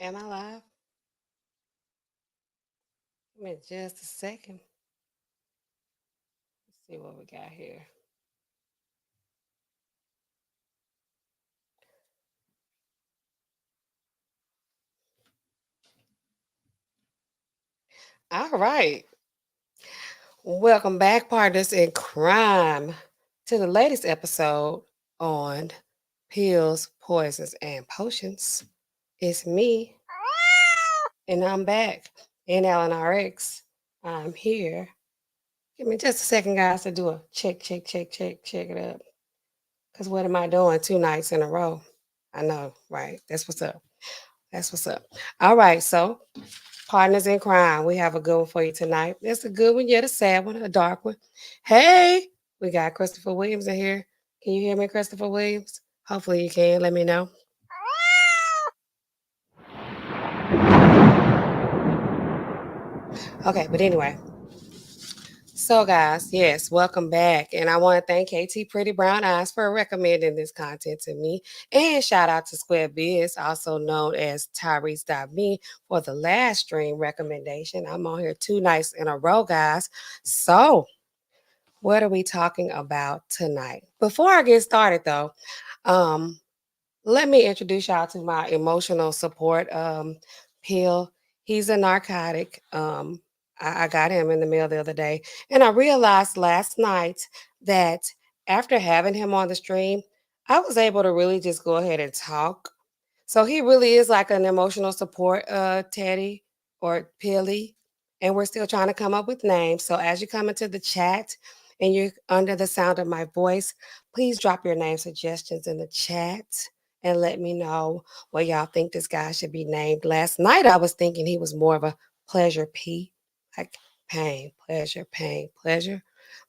Am I live? Give me just a second. Let's see what we got here. All right. Welcome back, partners in crime, to the latest episode on pills, poisons, and potions. It's me, and I'm back in NAllenRx. I'm here. Give me just a second, guys, to do a check it up. Because what am I doing 2 nights in a row? I know, right? That's what's up. That's what's up. All right, so partners in crime, we have a good one for you tonight. It's a good one, yet a sad one, a dark one. Hey, we got Christopher Williams in here. Can you hear me, Christopher Williams? Hopefully you can. Let me know. Okay, but anyway, so, guys, yes, welcome back. And I want to thank KT Pretty Brown Eyes for recommending this content to me. And shout out to Square Biz, also known as Tyrese.me, for the last stream recommendation. I'm on here 2 nights in a row, guys. So, what are we talking about tonight? Before I get started, though, um, let me introduce y'all to my emotional support pill. He's a narcotic. I got him in the mail the other day, and I realized last night that after having him on the stream, I was able to really just go ahead and talk. So he really is like an emotional support teddy or pilly, and we're still trying to come up with names. So as you come into the chat and you're under the sound of my voice, please drop your name suggestions in the chat and let me know what y'all think this guy should be named. Last night I was thinking he was more of a pleasure P, like pain, pleasure, pain, pleasure.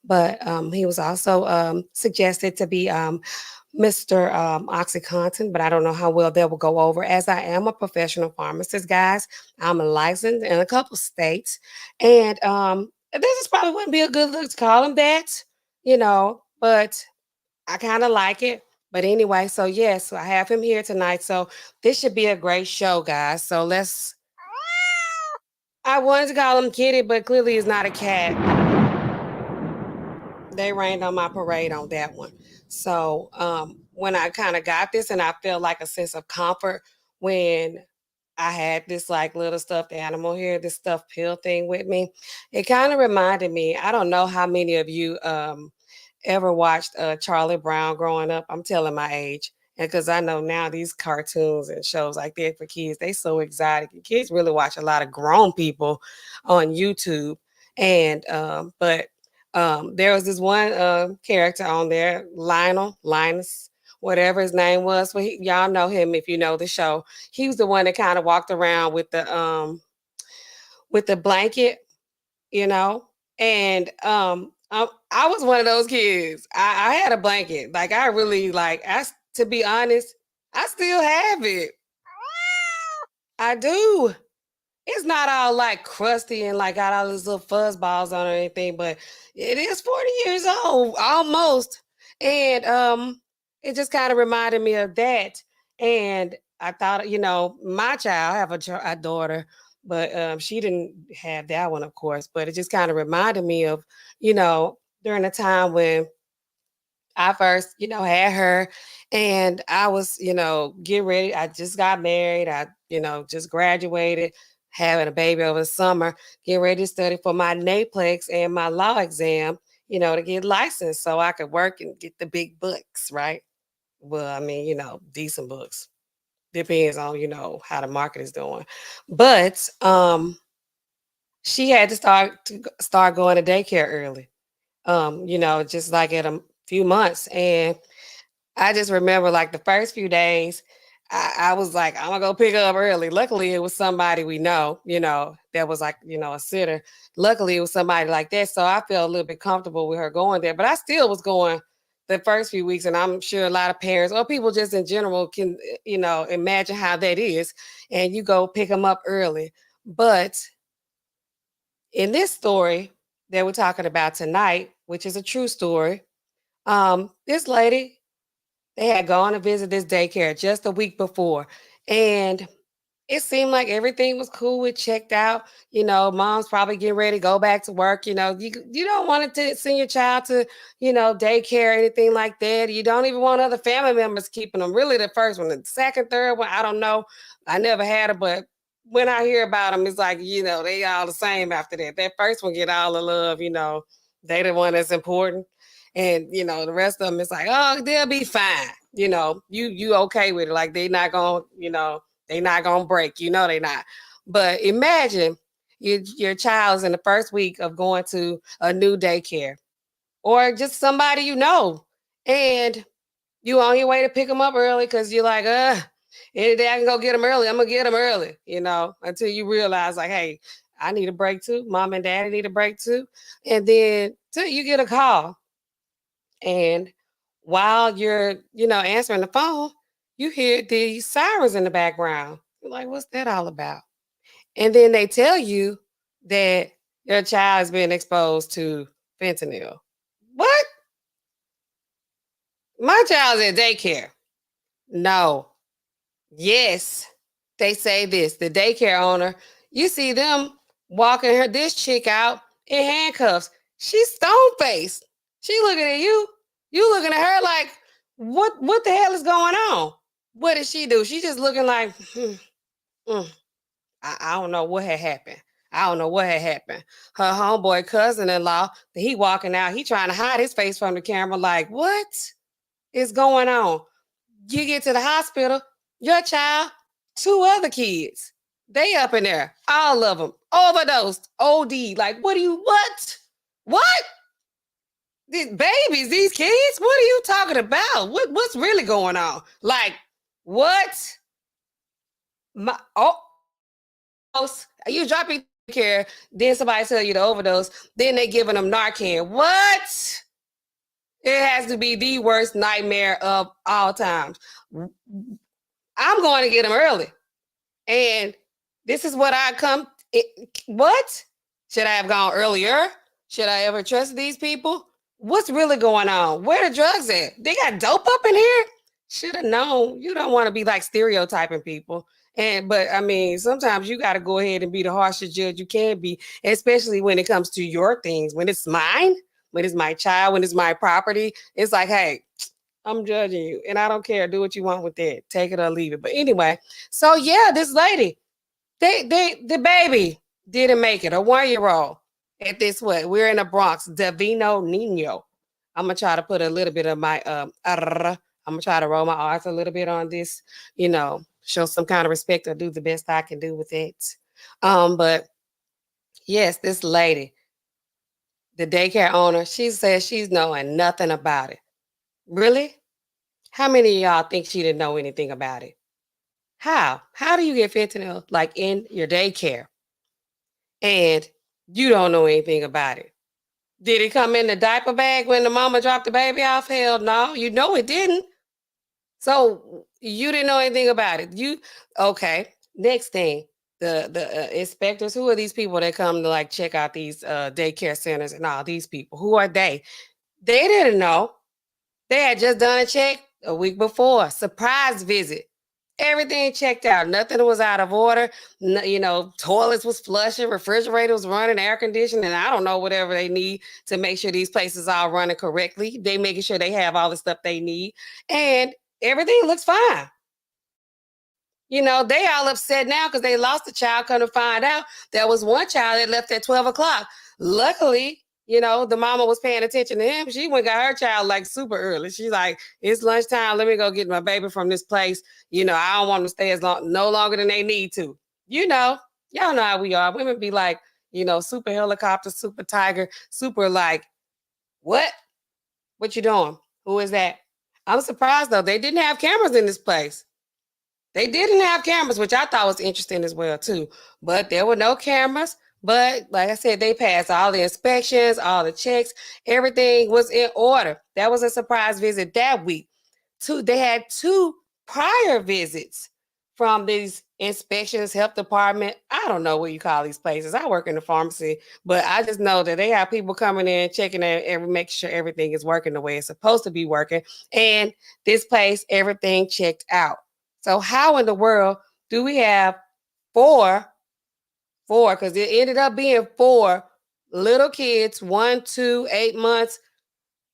But he was also suggested to be Mr. Oxycontin, but I don't know how well that will go over. As I am a professional pharmacist, guys, I'm licensed in a couple states, and this is probably wouldn't be a good look to call him that, but I kind of like it. But anyway, so yes, I have him here tonight. So this should be a great show, guys. So let's. I wanted to call him Kitty, but clearly he's not a cat. They rained on my parade on that one. So when I kind of got this, and I felt like a sense of comfort when I had this like little stuffed animal here, this stuffed pill thing with me. It kind of reminded me. I don't know how many of you ever watched Charlie Brown growing up. I'm telling my age. And because I know now these cartoons and shows like that for kids, they so exotic. And kids really watch a lot of grown people on YouTube. And but there was this one character on there, Linus, whatever his name was. Well, y'all know him if you know the show. He was the one that kind of walked around with the blanket, you know. And I was one of those kids. I had a blanket. Like I really like. To be honest, I still have it. I do. It's not all like crusty and like got all these little fuzz balls on it or anything, but it is 40 years old almost. And it just kind of reminded me of that. And I thought, my child, I have a daughter, but she didn't have that one, of course. But it just kind of reminded me of, during the time when I first, had her and I was, getting ready. I just got married. I, just graduated, having a baby over the summer, getting ready to study for my NAPLEX and my law exam, to get licensed so I could work and get the big books, right? Well, I mean, decent books. Depends on, how the market is doing. But she had to start going to daycare early. Just like at a few months. And I just remember like the first few days, I was like, I'm gonna go pick her up early. Luckily, it was somebody we know, that was like, a sitter. Luckily, it was somebody like that. So I felt a little bit comfortable with her going there. But I still was going the first few weeks. And I'm sure a lot of parents or people just in general can, imagine how that is. And you go pick them up early. But in this story that we're talking about tonight, which is a true story, this lady, they had gone to visit this daycare just a week before. And it seemed like everything was cool. It checked out. Mom's probably getting ready to go back to work. You don't want to send your child to, daycare or anything like that. You don't even want other family members keeping them. Really, the first one, the second, third one, I don't know. I never had it, but when I hear about them, it's like, they all the same after that. That first one get all the love. They the one that's important. And the rest of them, it's like, oh, they'll be fine. You okay with it. Like they not gonna, they not gonna break. They not. But imagine your child's in the first week of going to a new daycare or just somebody and you on your way to pick them up early because you're like, any day I can go get them early. I'm gonna get them early, until you realize like, hey, I need a break too. Mom and daddy need a break too. And then till you get a call. And while you're, answering the phone, you hear these sirens in the background. You're like, what's that all about? And then they tell you that your child has been exposed to fentanyl. What? My child's at daycare. No. Yes. They say this. The daycare owner, you see them walking this chick out in handcuffs. She's stone faced. She looking at you. You looking at her like, what the hell is going on? What did she do? She just looking like, mm. I don't know what had happened. I don't know what had happened. Her homeboy cousin-in-law, he walking out, he trying to hide his face from the camera like, what is going on? You get to the hospital, your child, two other kids, they up in there, all of them, overdosed, OD. Like, what? What? These babies, these kids, what are you talking about? What's really going on? Like, what? You drop your care, then somebody tell you to overdose, then they giving them Narcan. What? It has to be the worst nightmare of all times. I'm going to get them early. And this is what what? Should I have gone earlier? Should I ever trust these people? What's really going on? Where the drugs at? They got dope up in here? Should have known. You don't want to be like stereotyping people. But I mean, sometimes you got to go ahead and be the harshest judge you can be, especially when it comes to your things. When it's mine, when it's my child, when it's my property, it's like, hey, I'm judging you and I don't care. Do what you want with that. Take it or leave it. But anyway, so yeah, this lady, the baby didn't make it, a 1 year old at this what? We're in the Bronx, Davino Nino. I'm gonna try to put a little bit of my I'm gonna try to roll my R's a little bit on this, show some kind of respect or do the best I can do with it. But yes, this lady, the daycare owner, she says she's knowing nothing about it. Really? How many of y'all think she didn't know anything about it? How? How do you get fentanyl like in your daycare and you don't know anything about it? Did it come in the diaper bag when the mama dropped the baby off? Hell no, it didn't. So you didn't know anything about it. Okay. Next thing, the inspectors. Who are these people that come to like check out these daycare centers and all these people? Who are they? They didn't know. They had just done a check a week before. Surprise visit. Everything checked out. Nothing was out of order. Toilets was flushing, refrigerator was running, air conditioning, and I don't know whatever they need to make sure these places are running correctly. They making sure they have all the stuff they need, and everything looks fine. They all upset now because they lost a child. Come to find out, there was one child that left at 12 o'clock. Luckily, the mama was paying attention to him. She went got her child like super early. She's like, it's lunchtime. Let me go get my baby from this place. I don't want them to stay no longer than they need to. Y'all know how we are. Women be like, super helicopter, super tiger, super like, what? What you doing? Who is that? I'm surprised though. They didn't have cameras in this place. They didn't have cameras, which I thought was interesting as well, too. But there were no cameras. But like I said, they passed all the inspections, all the checks. Everything was in order. That was a surprise visit that week. They had two prior visits from these inspections, health department. I don't know what you call these places. I work in the pharmacy, but I just know that they have people coming in, checking it, making sure everything is working the way it's supposed to be working. And this place, everything checked out. So how in the world do we have Four, four, because it ended up being four little kids, 1, 2, 8 months.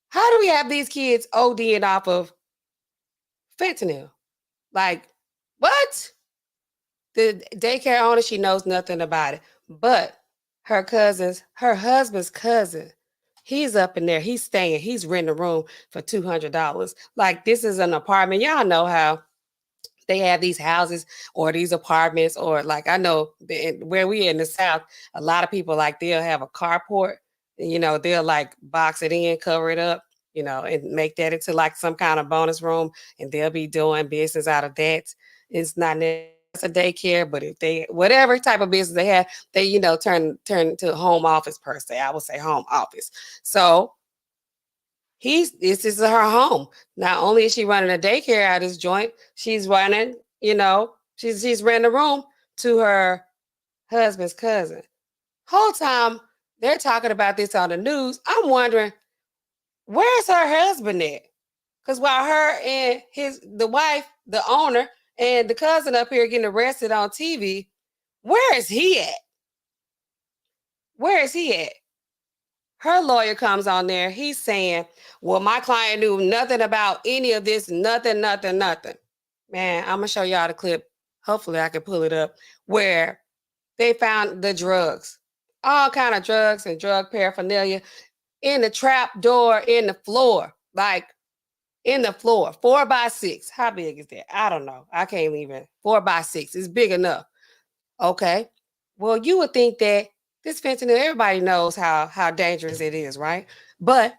How do we have these kids ODing off of fentanyl? Like, what? The daycare owner, she knows nothing about it. But her husband's cousin, he's up in there. He's staying. He's renting a room for $200. Like, this is an apartment. Y'all know how they have these houses or these apartments, or like, I know where we in the South, a lot of people, like, they'll have a carport, they'll like box it in, cover it up, and make that into like some kind of bonus room, and they'll be doing business out of that. It's not necessarily a daycare, but if they, whatever type of business they have, they, turn to home office per se. I would say home office. So this is her home. Not only is she running a daycare out of this joint, she's running, she's renting a room to her husband's cousin. Whole time they're talking about this on the news, I'm wondering, where's her husband at? Because while her and the wife, the owner, and the cousin up here getting arrested on TV, where is he at? Where is he at? Her lawyer comes on there. He's saying, well, my client knew nothing about any of this, nothing, nothing, nothing. Man, I'm going to show y'all the clip. Hopefully I can pull it up, where they found the drugs, all kind of drugs and drug paraphernalia in the trap door in the floor, like in the floor, 4x6. How big is that? I don't know. I can't even. 4x6. It's big enough. Okay. Well, you would think that this fentanyl, everybody knows how dangerous it is, right? But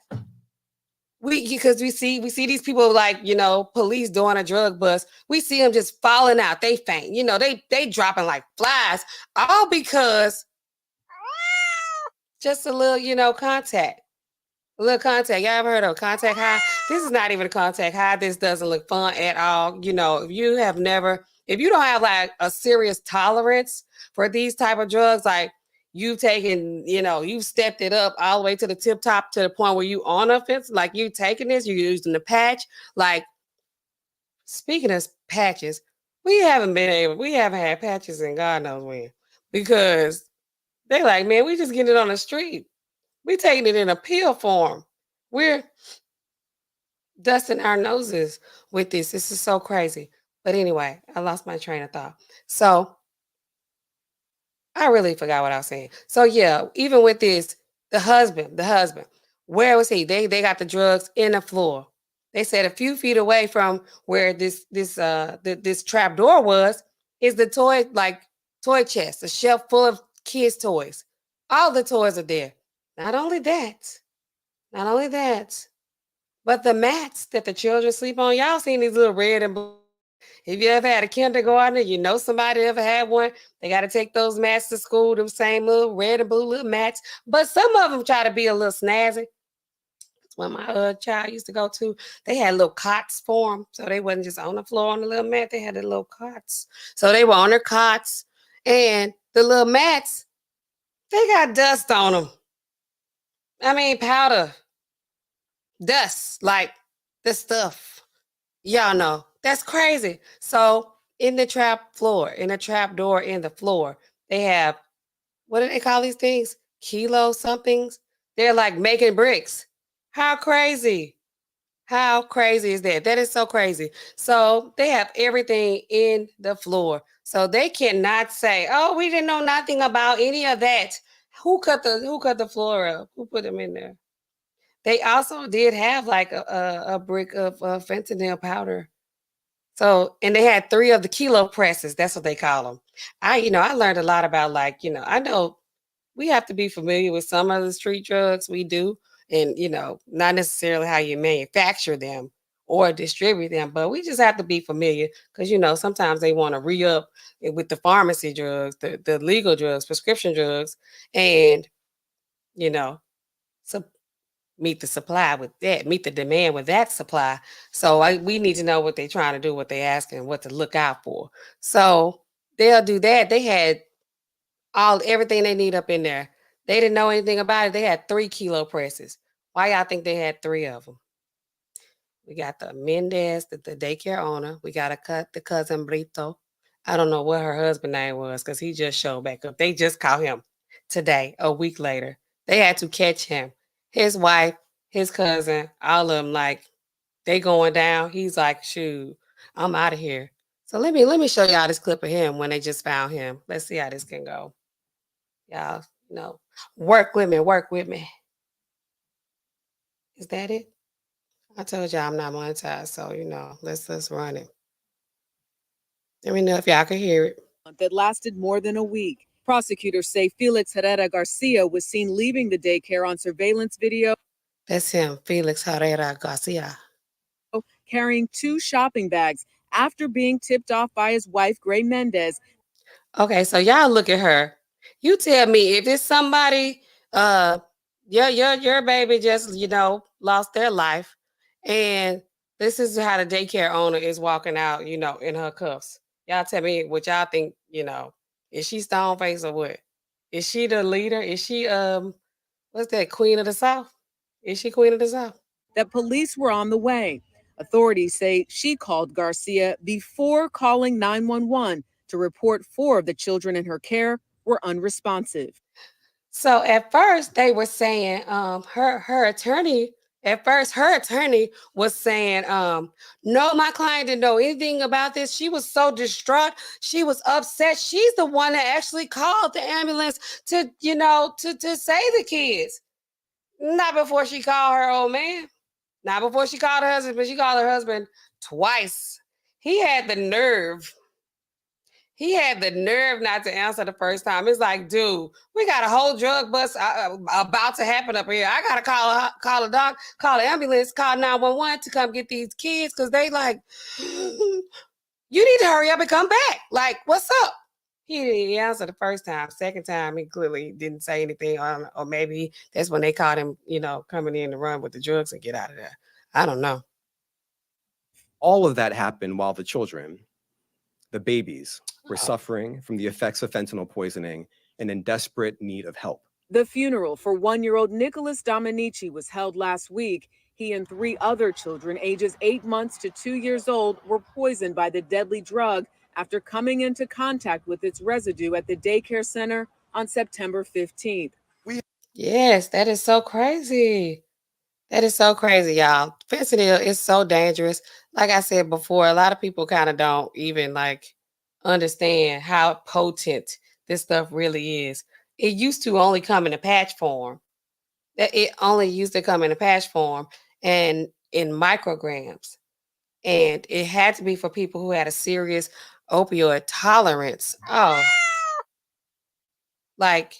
because we see these people, like, police doing a drug bust, we see them just falling out, they faint, they dropping like flies, all because just a little, contact. A little contact. Y'all ever heard of contact high? This is not even a contact high. This doesn't look fun at all. If you don't have like a serious tolerance for these type of drugs, like you've taken, you've stepped it up all the way to the tip top, to the point where you on offense, like you taking this, you're using the patch. Like, speaking of patches, we haven't had patches in God knows when, because they like, man, we just getting it on the street. We taking it in a pill form. We're dusting our noses with this. This is so crazy. But anyway, I lost my train of thought. So I really forgot what I was saying. So yeah, even with this, the husband, where was he? They got the drugs in the floor. They said a few feet away from where this trap door was is the toy chest, a shelf full of kids' toys. All the toys are there. Not only that, not only that, but the mats that the children sleep on. Y'all seen these little red and blue? If you ever had a kindergartner, somebody ever had one. They got to take those mats to school, them same little red and blue little mats. But some of them try to be a little snazzy. When my child used to go to, they had little cots for them. So they wasn't just on the floor on the little mat. They had the little cots. So they were on their cots. And the little mats, they got dust on them. I mean, powder, dust, like the stuff. Y'all know. That's crazy. So in the trap door in the floor, they have, what do they call these things? Kilo somethings. They're like making bricks. How crazy? How crazy is that? That is so crazy. So they have everything in the floor. So they cannot say, "Oh, we didn't know nothing about any of that." Who cut the floor up? Who put them in there? They also did have like a brick of fentanyl powder. So, and they had 3 of the kilo presses. That's what they call them. I learned a lot about, like, I know we have to be familiar with some of the street drugs, we do, and not necessarily how you manufacture them or distribute them, but we just have to be familiar, because sometimes they want to re-up with the pharmacy drugs, the legal drugs, prescription drugs, and you know, so meet the supply with that, meet the demand with that supply. So we need to know what they're trying to do, what they're asking, what to look out for. So they'll do that. They had everything they need up in there. They didn't know anything about it. They had 3 kilo presses. Why y'all think they had 3 of them? We got the Mendez, the daycare owner. We got to cut the cousin Brito. I don't know what her husband name was because he just showed back up. They just caught him today, a week later. They had to catch him. His wife, his cousin, all of them like they going down. He's like, shoot, I'm out of here. So let me show y'all this clip of him when they just found him. Let's see how this can go. Y'all, work with me, work with me. Is that it? I told y'all I'm not monetized, so let's run it. Let me know if y'all can hear it. That lasted more than a week. Prosecutors say Felix Herrera Garcia was seen leaving the daycare on surveillance video. That's him, Felix Herrera Garcia. Carrying 2 shopping bags after being tipped off by his wife, Gray Mendez. Okay, so y'all look at her. You tell me if it's somebody, uh, your baby just lost their life, and this is how the daycare owner is walking out, in her cuffs. Y'all tell me what y'all think. Is she stone face or what? Is she the leader? Is she what's that, Queen of the South? Is she Queen of the South? That police were on the way. Authorities say she called Garcia before calling 911 to report 4 of the children in her care were unresponsive. So at first they were saying her attorney at first her attorney was saying no, my client didn't know anything about this. She was so distraught. She was upset. She's the one that actually called the ambulance to save the kids. Not before she called her old man. Not before she called her husband, but she called her husband twice. He had the nerve. He had the nerve not to answer the first time. It's like, dude, we got a whole drug bust about to happen up here. I gotta call a doc, call an ambulance, call 911 to come get these kids because they like, you need to hurry up and come back. Like, what's up? He didn't answer the first time. Second time, he clearly didn't say anything, or maybe that's when they caught him, coming in to run with the drugs and get out of there. I don't know. All of that happened while the children, the babies, were suffering from the effects of fentanyl poisoning and in desperate need of help. The funeral for 1-year-old Nicholas Dominici was held last week. He and 3 other children, ages 8 months to 2 years old, were poisoned by the deadly drug after coming into contact with its residue at the daycare center on September 15th. Yes, that is so crazy. That is so crazy, y'all. Fentanyl is so dangerous. Like I said before, a lot of people kind of don't even understand how potent this stuff really is. It used to only come in a patch form. It only used to come in a patch form and in micrograms. And it had to be for people who had a serious opioid tolerance. Oh, like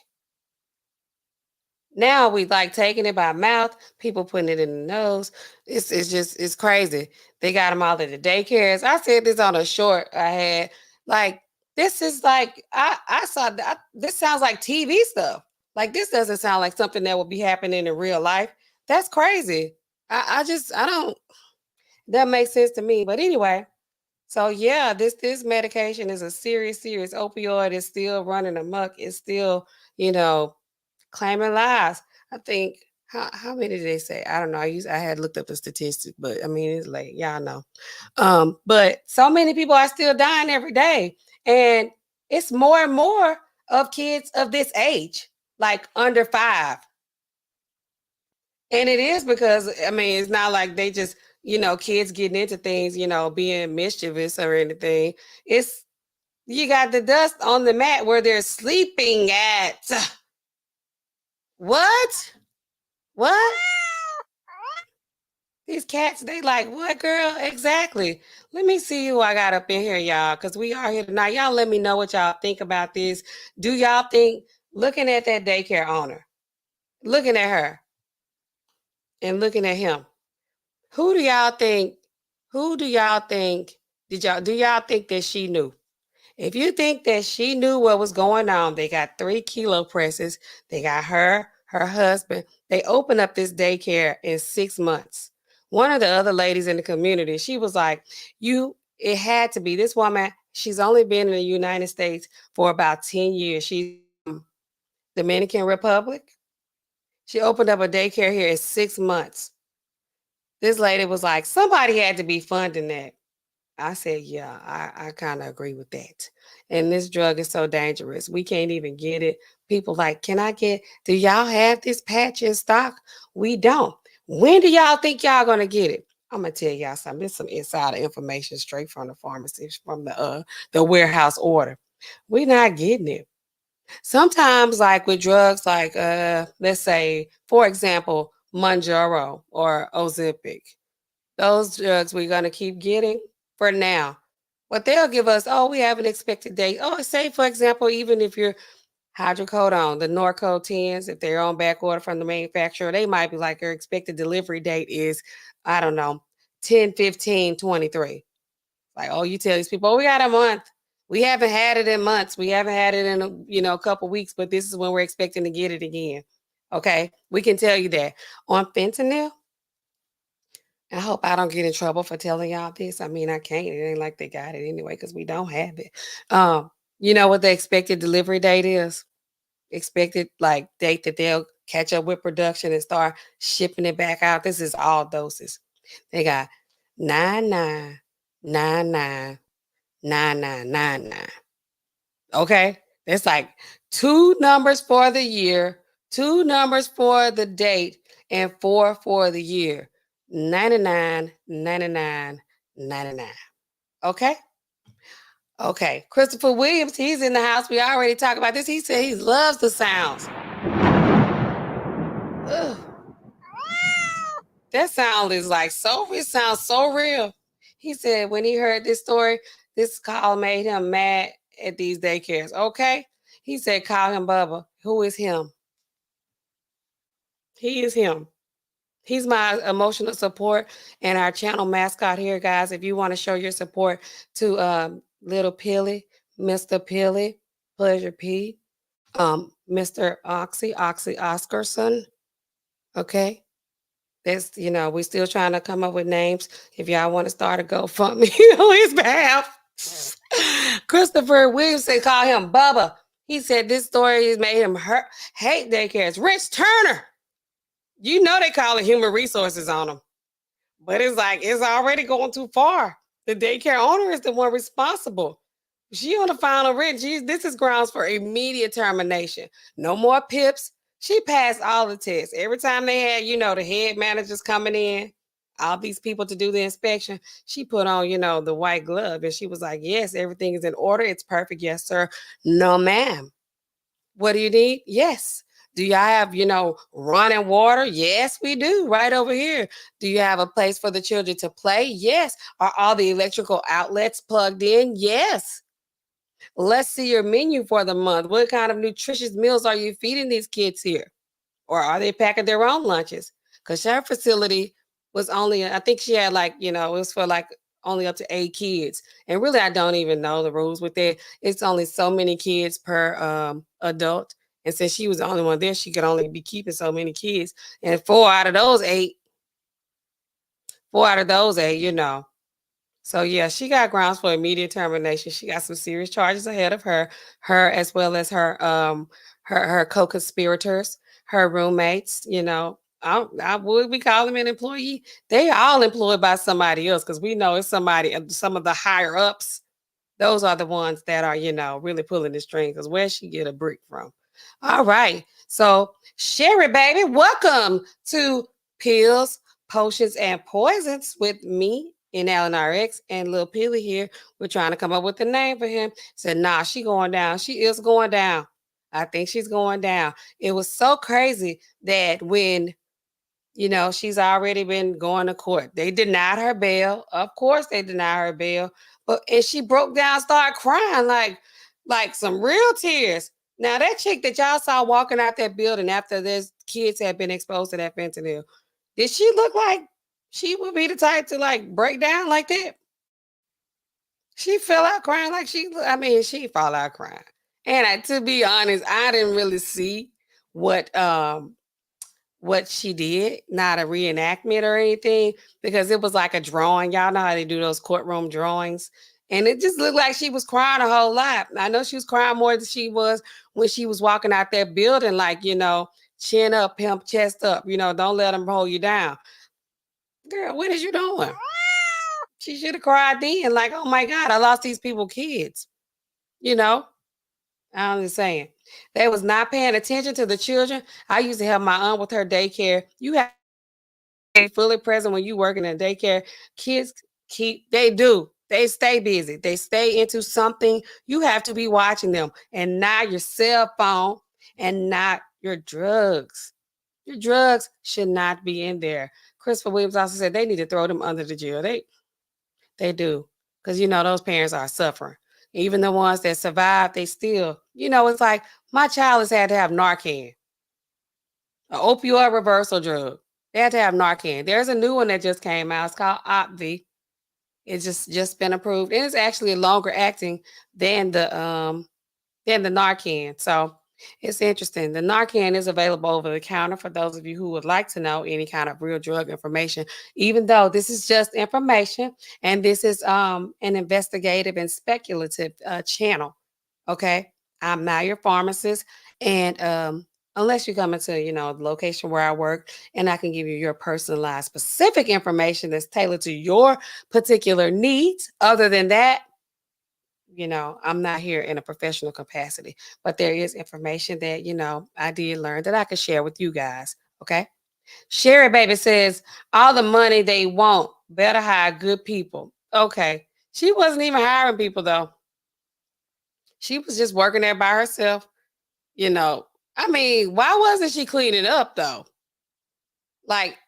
now we like taking it by mouth, people putting it in the nose. It's crazy. They got them all at the daycares. I said this on a short I had. Like, this is like I saw that this sounds like TV stuff. Like, this doesn't sound like something that would be happening in real life. That's crazy. I don't, that makes sense to me. But anyway, so yeah, this medication is a serious opioid. It's still running amok. It's still, you know, claiming lives. I think how many did they say? I don't know. I had looked up the statistics, but I mean it's late. Y'all know. But so many people are still dying every day. And it's more and more of kids of this age, like under 5. And it is because I mean it's not like they just, kids getting into things, being mischievous or anything. It's you got the dust on the mat where they're sleeping at. What? What? These cats, they like, what, girl? Exactly. Let me see who I got up in here, y'all, because we are here tonight. Y'all let me know what y'all think about this. Do y'all think, looking at that daycare owner, looking at her, and looking at him, who do y'all think, do y'all think that she knew? If you think that she knew what was going on, they got 3 kilo presses. They got her husband. They opened up this daycare in 6 months. One of the other ladies in the community, she was like, it had to be this woman. She's only been in the United States for about 10 years. She's from Dominican Republic. She opened up a daycare here in 6 months. This lady was like, somebody had to be funding that. I said, yeah, I kind of agree with that. And this drug is so dangerous. We can't even get it. People like, can I get, do y'all have this patch in stock? We don't. When do y'all think y'all gonna get it? I'm gonna tell y'all something. This is some insider information straight from the pharmacist, from the warehouse order. We're not getting it. Sometimes, like with drugs, like let's say, for example, Monjaro or Ozempic, those drugs we're gonna keep getting for now. But they'll give us, oh, we have an expected date. Oh, say for example, even if you're hydrocodone, the Norco 10s, if they're on back order from the manufacturer, they might be like their expected delivery date is, I don't know, 10/15/23. Like, oh, you tell these people, oh, we got a month. We haven't had it in months. We haven't had it in a couple weeks, but this is when we're expecting to get it again. Okay, we can tell you that. On fentanyl, I hope I don't get in trouble for telling y'all this. I mean, I can't. It ain't like they got it anyway because we don't have it. You know what the expected delivery date is? Expected like date that they'll catch up with production and start shipping it back out. This is all doses. They got 99999999. Okay? That's like two numbers for the year, two numbers for the date, and four for the year. 99, 99, 99. Okay? Okay. Christopher Williams, he's in the house. We already talked about this. He said he loves the sounds. Ugh. That sound is like it sounds so real. He said when he heard this story, this call made him mad at these daycares. Okay. He said, call him Bubba. Who is him? He is him. He's my emotional support and our channel mascot here, guys. If you want to show your support to little Pilly, Mr. Pilly, Pleasure P, Mr. Oxy Oscarson. Okay. That's, we still trying to come up with names. If y'all want to start a GoFundMe on his behalf. Christopher Williamson called him Bubba. He said this story has made him hate daycares. Rich Turner. You know they call it human resources on them. But it's like it's already going too far. The daycare owner is the one responsible. She on the final writ. This is grounds for immediate termination. No more pips. She passed all the tests. Every time they had, the head managers coming in, all these people to do the inspection, she put on, the white glove. And she was like, yes, everything is in order. It's perfect. Yes, sir. No, ma'am. What do you need? Yes. Do y'all have, running water? Yes, we do. Right over here. Do you have a place for the children to play? Yes. Are all the electrical outlets plugged in? Yes. Let's see your menu for the month. What kind of nutritious meals are you feeding these kids here? Or are they packing their own lunches? Because her facility was only, I think she had it was for only up to 8 kids. And really, I don't even know the rules with that. It's only so many kids per adult. And since she was the only one there, she could only be keeping so many kids. And four out of those eight, So yeah, she got grounds for immediate termination. She got some serious charges ahead of her, as well as her co-conspirators, her roommates. I would we call them an employee? They all employed by somebody else because we know it's somebody. Some of the higher ups, those are the ones that are really pulling the string. Because where she get a brick from? All right, so Sherry, baby, welcome to Pills, Potions, and Poisons with me in NAllenRx and Lil Peely here. We're trying to come up with a name for him. Said, nah, she going down. She is going down. I think she's going down. It was so crazy that when she's already been going to court. They denied her bail. Of course, they denied her bail. And she broke down, started crying like some real tears. Now that chick that y'all saw walking out that building after their kids had been exposed to that fentanyl, did she look like she would be the type to break down like that? She fell out crying she fall out crying. And to be honest, I didn't really see what she did, not a reenactment or anything, because it was like a drawing. Y'all know how they do those courtroom drawings. And it just looked like she was crying a whole lot. I know she was crying more than she was when she was walking out that building, chin up, pimp, chest up, don't let them hold you down. Girl, what is you doing? She should have cried then, like, oh my God, I lost these people kids. You know, I'm just saying. They was not paying attention to the children. I used to help my aunt with her daycare. You have to be fully present when you working in daycare. Kids they do. They stay busy. They stay into something. You have to be watching them and not your cell phone and not your drugs. Your drugs should not be in there. Christopher Williams also said they need to throw them under the jail. They do. Because, those parents are suffering. Even the ones that survive, they still, it's like my child has had to have Narcan, an opioid reversal drug. They had to have Narcan. There's a new one that just came out. It's called Opvi. It's just been approved. And it's actually longer acting than the Narcan. So it's interesting. The Narcan is available over the counter for those of you who would like to know any kind of real drug information, even though this is just information and this is an investigative and speculative channel. Okay. I'm not your pharmacist. And unless you come into, the location where I work and I can give you your personalized specific information that's tailored to your particular needs. Other than that, I'm not here in a professional capacity, but there is information that, I did learn that I could share with you guys. Okay. Sherry Baby says, all the money they want, better hire good people. Okay. She wasn't even hiring people though. She was just working there by herself. Why wasn't she cleaning up though? Like,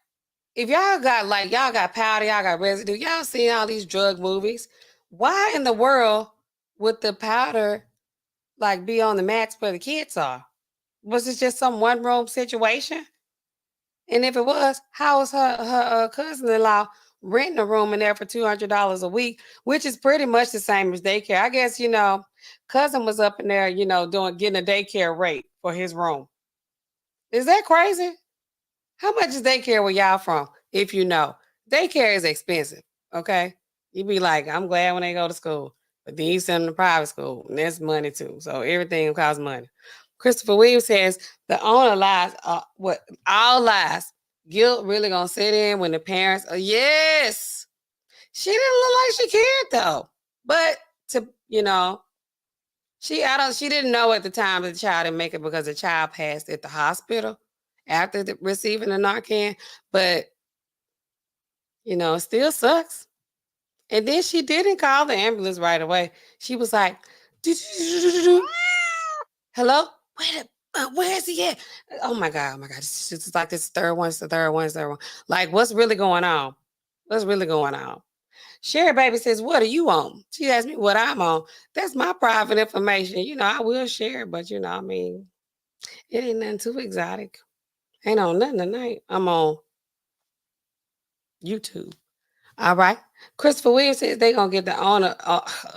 if y'all got powder, y'all got residue, y'all seen all these drug movies. Why in the world would the powder be on the mats where the kids are? Was it just some one room situation? And if it was, how was her cousin-in-law renting a room in there for $200 a week, which is pretty much the same as daycare? I guess, cousin was up in there, getting a daycare rate for his room. Is that crazy? How much is daycare where y'all from? If you know, daycare is expensive. Okay, you be like, I'm glad when they go to school, but then you send them to private school, and that's money too. So everything costs money. Christopher Williams says the owner lies. What all lies? Guilt really gonna sit in when the parents? Yes, she didn't look like she cared though. But to she didn't know at the time that the child didn't make it because the child passed at the hospital after receiving the Narcan. But it still sucks. And then she didn't call the ambulance right away. She was like, hello? Where is he at? Oh my God, oh my God. It's just like this third one, it's the third one, it's the third one. Like, what's really going on? What's really going on? Sherry Baby says, what are you on? She asked me what I'm on. That's my private information. I will share, but it ain't nothing too exotic. Ain't on nothing tonight. I'm on YouTube. All right. Christopher Williams says they're going to get the owner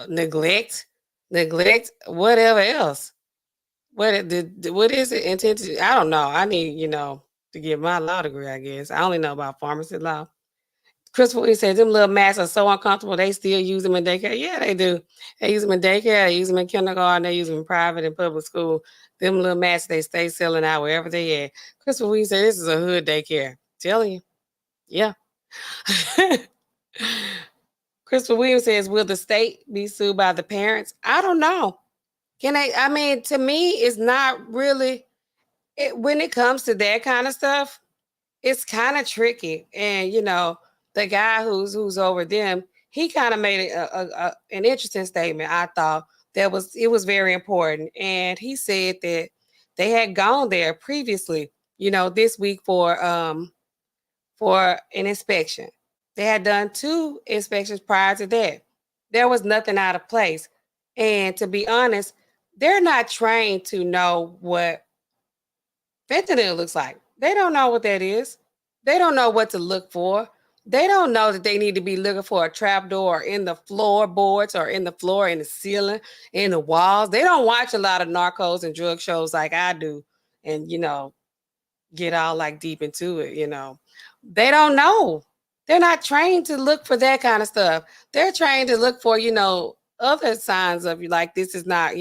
neglect, whatever else. What is it intended? I don't know. I need, to get my law degree, I guess. I only know about pharmacy law. Christopher Williams says them little masks are so uncomfortable, they still use them in daycare. Yeah, they do. They use them in daycare, they use them in kindergarten, they use them in private and public school. Them little masks, they stay selling out wherever they at. Christopher Williams said this is a hood daycare. Telling you. Yeah. Christopher Williams says, will the state be sued by the parents? I don't know. Can they? I mean, to me, it's not really, when it comes to that kind of stuff, it's kind of tricky. And, the guy who's over them, he kind of made an interesting statement, I thought, it was very important. And he said that they had gone there previously, this week for an inspection. They had done 2 inspections prior to that. There was nothing out of place. And to be honest, they're not trained to know what fentanyl looks like. They don't know what that is. They don't know what to look for. They don't know that they need to be looking for a trap door in the floorboards or in the floor, in the ceiling, in the walls. They don't watch a lot of narcos and drug shows like I do and, get all deep into it, They don't know. They're not trained to look for that kind of stuff. They're trained to look for, other signs of this is not,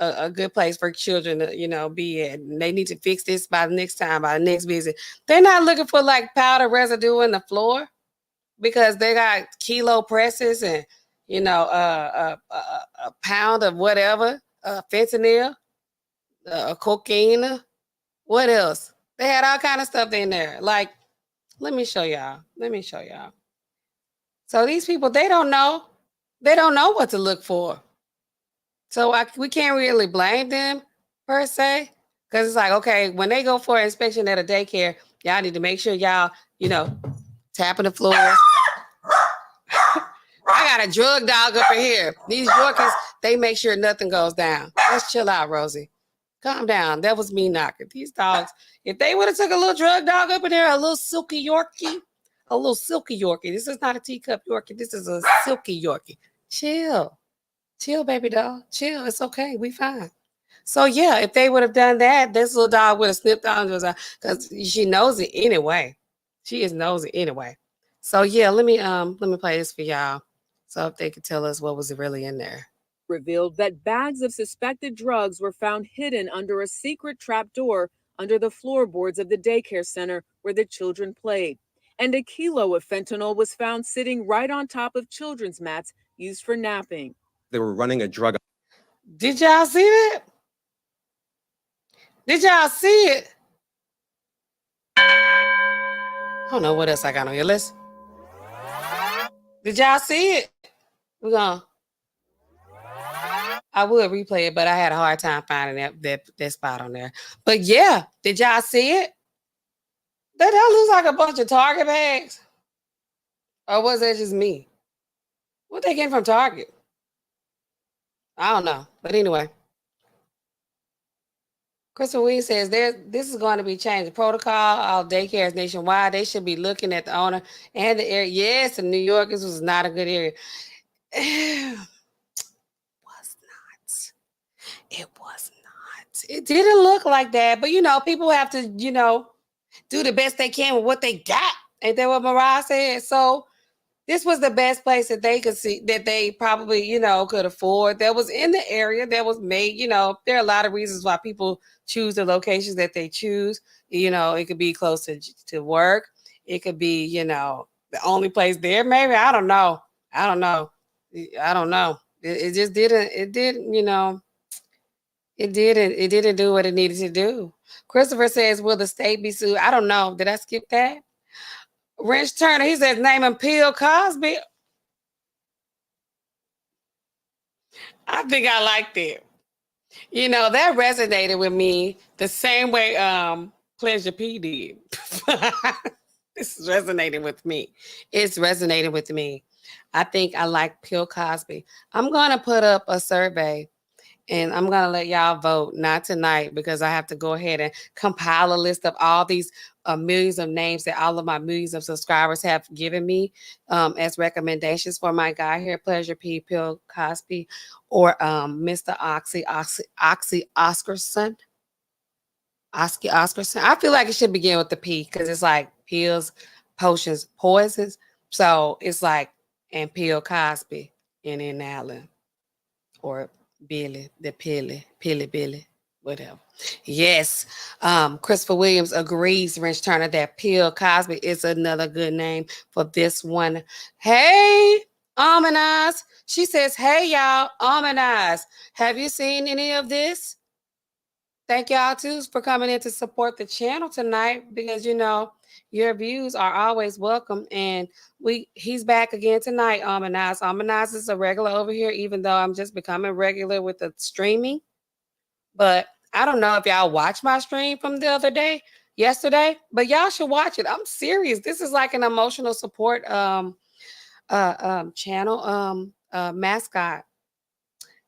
a good place for children to, be at. And they need to fix this by the next time, by the next visit. They're not looking for powder residue in the floor. because they got kilo presses and, you know, a pound of whatever, fentanyl, cocaine. What else? They had all kind of stuff in there. Like, let me show y'all. Let me show y'all. So these people, they don't know. They don't know what to look for. So we can't really blame them per se, because it's like, okay, when they go for an inspection at a daycare, y'all need to make sure y'all, you know, tapping the floor. I got a drug dog up in here. These Yorkies, they make sure nothing goes down. Let's chill out, Rosie. Calm down. That was me knocking. These dogs, if they would have took a little drug dog up in there, a little silky Yorkie, a little silky Yorkie. This is not a teacup Yorkie. This is a silky Yorkie. Chill. Chill, baby dog. Chill. It's okay. We fine. So yeah, if they would have done that, this little dog would have snipped on because she knows it anyway. She is nosy anyway. So yeah, let me play this for y'all. So if they could tell us what was really in there. Revealed that bags of suspected drugs were found hidden under a secret trapdoor under the floorboards of the daycare center where the children played. And a kilo of fentanyl was found sitting right on top of children's mats used for napping. They were running a drug. Did y'all see it? Did y'all see it? I don't know what else I got on your list. Did y'all see it? We're gonna. I would replay it, but I had a hard time finding that spot on there. But yeah, did y'all see it? That looks like a bunch of Target bags. Or was that just me? What they getting from Target? I don't know. But anyway. Crystal Weed says this is going to be changed. The protocol, all daycares nationwide, they should be looking at the owner and the area. Yes, in New York, this was not a good area. It was not. It was not. It didn't look like that. But, you know, people have to, you know, do the best they can with what they got. Ain't that what Mariah said? So this was the best place that they could see, that they probably, you know, could afford. That was in the area that was made. You know, there are a lot of reasons why people choose the locations that they choose. You know, it could be close to work. It could be, you know, the only place there. Maybe, I don't know. I don't know. It just didn't. It didn't. You know, it didn't. It didn't do what it needed to do. Christopher says, "Will the state be sued?" I don't know. Did I skip that? Rich Turner, he says, name him Bill Cosby. I think I liked it. You know, that resonated with me the same way Pleasure P did. This is resonating with me. It's resonating with me. I think I like Bill Cosby. I'm going to put up a survey and I'm going to let y'all vote, not tonight, because I have to go ahead and compile a list of all these millions of names that all of my millions of subscribers have given me as recommendations for my guy here, Pleasure P, Bill Cosby, or Mr. Oxy Oscarson. Oxy Oscarson. I feel like it should begin with the P because it's like pills, potions, poisons. So it's like, and Bill Cosby and then Allen or Billy, the Pilly, Billy, whatever. Yes. Christopher Williams agrees, Rich Turner, that Bill Cosby is another good name for this one. Hey, Almond. She says, hey, y'all, Almond. Have you seen any of this? Thank y'all, too, for coming in to support the channel tonight because, you know, your views are always welcome. And he's back again tonight, Almanaz. Almanaz is a regular over here, even though I'm just becoming regular with the streaming. But I don't know if y'all watched my stream from the other day, yesterday, but y'all should watch it. I'm serious. This is like an emotional support channel, mascot.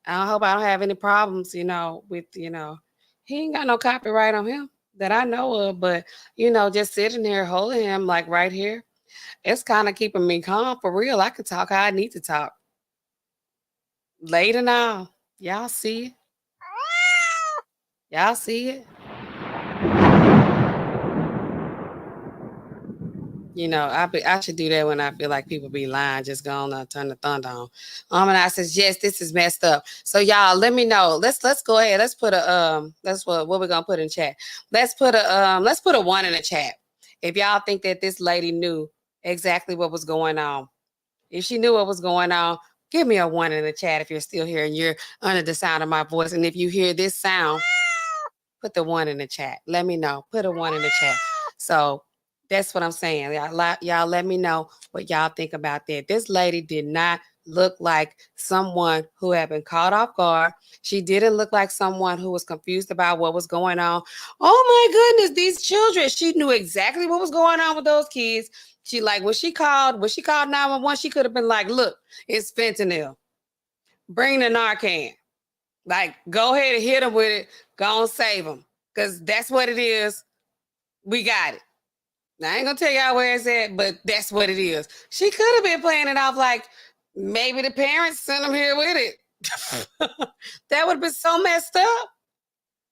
I hope I don't have any problems, you know, with, you know, he ain't got no copyright on him that I know of, but, you know, just sitting here holding him like right here, it's kind of keeping me calm for real. I can talk how I need to talk. Later now, y'all see it? Y'all see it? You know, I should do that when I feel like people be lying, just go on and turn the thunder on. And I says, yes, this is messed up. So y'all let me know. Let's go ahead. Let's put a that's what we're gonna put in chat. Let's put a 1 in the chat. If y'all think that this lady knew exactly what was going on. If she knew what was going on, give me a 1 in the chat if you're still here and you're under the sound of my voice. And if you hear this sound, put the 1 in the chat. Let me know. Put a 1 in the chat. So that's what I'm saying. Y'all let me know what y'all think about that. This lady did not look like someone who had been caught off guard. She didn't look like someone who was confused about what was going on. Oh my goodness, these children. She knew exactly what was going on with those kids. She like when she called 911, she could have been like, look, it's fentanyl. Bring the Narcan. Like, go ahead and hit them with it. Go and save them. Because that's what it is. We got it. Now, I ain't going to tell y'all where it's at, but that's what it is. She could have been playing it off like maybe the parents sent them here with it. That would have been so messed up.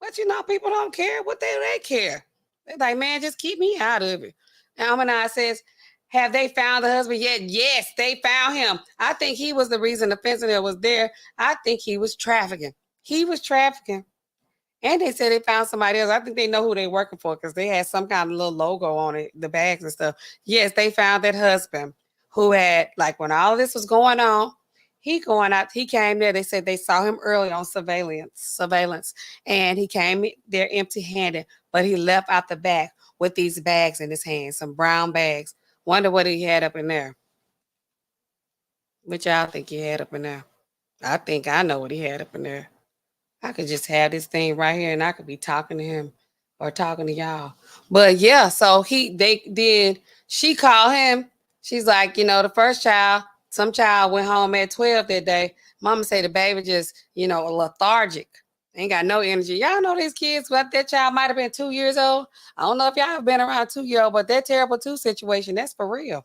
But, people don't care. What they care? They're like, man, just keep me out of it. Almanai says, have they found the husband yet? Yes, they found him. I think he was the reason the fentanyl was there. I think he was trafficking. He was trafficking. And they said they found somebody else. I think they know who they're working for because they had some kind of little logo on it, the bags and stuff. Yes, they found that husband who had, like, when all this was going on, he came there. They said they saw him early on surveillance, and he came there empty-handed, but he left out the back with these bags in his hands, some brown bags. Wonder what he had up in there. What y'all think he had up in there? I think I know what he had up in there. I could just have this thing right here and I could be talking to him or talking to y'all. But yeah, so she called him. She's like, the first child, some child went home at 12 that day. Mama say the baby just, lethargic. Ain't got no energy. Y'all know these kids, but that child might have been 2 years old. I don't know if y'all have been around 2-year-old, but that terrible two situation, that's for real.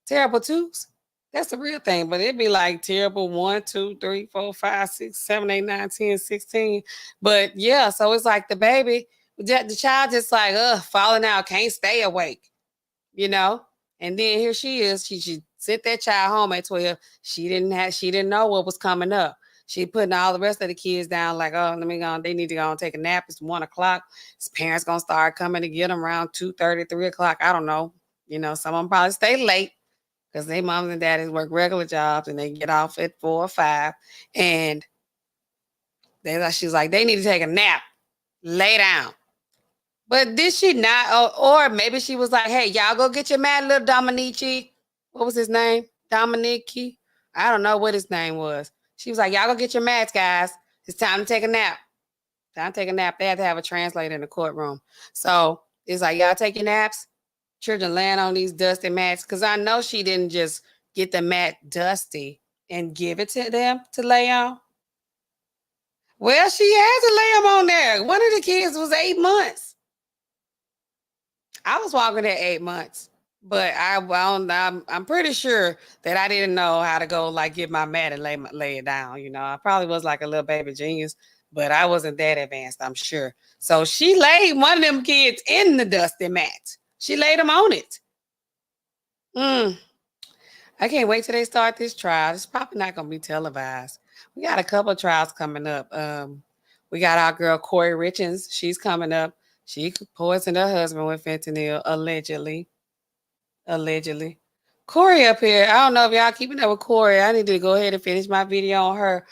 Terrible twos. That's the real thing, but it'd be like terrible 1, 2, 3, 4, 5, 6, 7, 8, 9, 10, 16. But yeah, so it's like the baby, the child just like, falling out, can't stay awake, And then here she is. She sent that child home at 12. She didn't know what was coming up. She putting all the rest of the kids down, like, oh, let me go. They need to go and take a nap. It's 1 o'clock. His parents gonna start coming to get them around 2:30, 3 o'clock. I don't know. Some of them probably stay late because their moms and daddies work regular jobs and they get off at 4 or 5. And she's like, they need to take a nap, lay down. But did she not? Or maybe she was like, hey, y'all go get your mad little Dominici. What was his name? Dominici? I don't know what his name was. She was like, y'all go get your mats, guys. It's time to take a nap. Time to take a nap. They have to have a translator in the courtroom. So it's like, y'all take your naps. Children laying on these dusty mats, because I know she didn't just get the mat dusty and give it to them to lay on. Well, she had to lay them on there. One of the kids was 8 months. I was walking at 8 months, but I'm pretty sure that I didn't know how to go like get my mat and lay it down. I probably was like a little baby genius, but I wasn't that advanced, I'm sure. So she laid one of them kids in the dusty mat. She laid them on it. I can't wait till they start this trial. It's probably not going to be televised. We got a couple of trials coming up. We got our girl, Corey Richens. She's coming up. She poisoned her husband with fentanyl, allegedly. Corey up here. I don't know if y'all keeping up with Corey. I need to go ahead and finish my video on her.